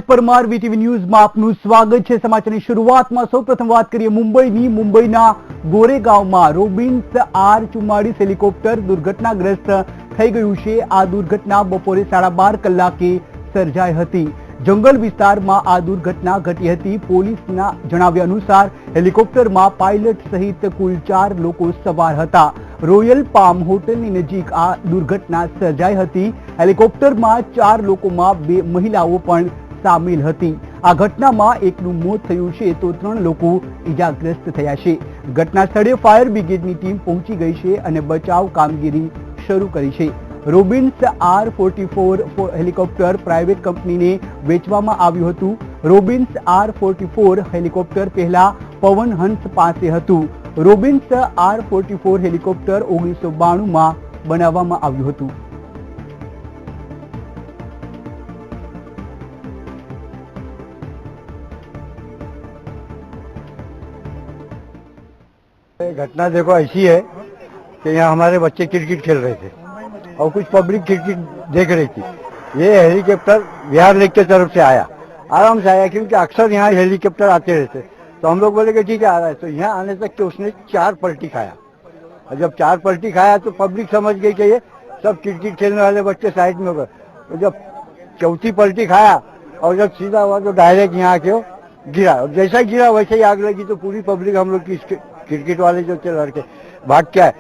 Hitesh Parmar VTV ન્યૂઝમાં આપનું સ્વાગત છે। સમાચારની શરૂઆતમાં સૌપ્રથમ વાત કરીએ મુંબઈના ગોરેગાંવમાં રોબિન્સ R44 હેલિકોપ્ટર દુર્ઘટનાગ્રસ્ત થઈ ગયું છે। આ દુર્ઘટના બપોરે 12:30 કલાકે સર્જાઈ હતી। જંગલ વિસ્તારમાં આ દુર્ઘટના ઘટી હતી। પોલીસના જણાવ્યા અનુસાર હેલિકોપ્ટરમાં પાયલટ સહિત કુલ 4 લોકો સવાર હતા। રોયલ પામ હોટલની નજીક આ દુર્ઘટના સર્જાઈ હતી। હેલિકોપ્ટરમાં 4 લોકોમાં 2 મહિલાઓ પણ સામેલ હતી। આ ઘટનામાં એકનું મોત થયું છે તો 3 લોકો ઈજાગ્રસ્ત થયા છે। ઘટના સ્થળે ફાયર બ્રિગેડની ટીમ પહોંચી ગઈ છે અને બચાવ કામગીરી શરૂ કરી છે। રોબિન્સ R44 હેલિકોપ્ટર પ્રાઇવેટ કંપનીને વેચવામાં આવ્યું હતું। રોબિન્સ R44 હેલિકોપ્ટર પહેલા પવન હંસ પાસે હતું। રોબિન્સ R44 હેલિકોપ્ટર 1992માં બનાવવામાં આવ્યું હતું। घटना देखो ऐसी है कि यहाँ हमारे बच्चे क्रिकेट खेल रहे थे और कुछ पब्लिक क्रिकेट देख रही थी। ये हेलीकॉप्टर बिहार लेक की तरफ से आया, आराम से आया क्योंकि अक्सर यहाँ हेलीकॉप्टर आते रहते। तो हम लोग बोले कि ठीक है आ रहा है। तो यहाँ आने तक के उसने 4 पलटी खाया और जब 4 पलटी खाया तो पब्लिक समझ गई कि ये सब क्रिकेट खेलने वाले बच्चे साइड में हो गए। तो जब चौथी पलटी खाया और जब सीधा हुआ तो डायरेक्ट यहाँ आके गिरा और जैसा ही गिरा वैसे ही आग लगी। तो पूरी पब्लिक हम लोग की क्रिकेट वाले जो थे लड़के भाग के आए।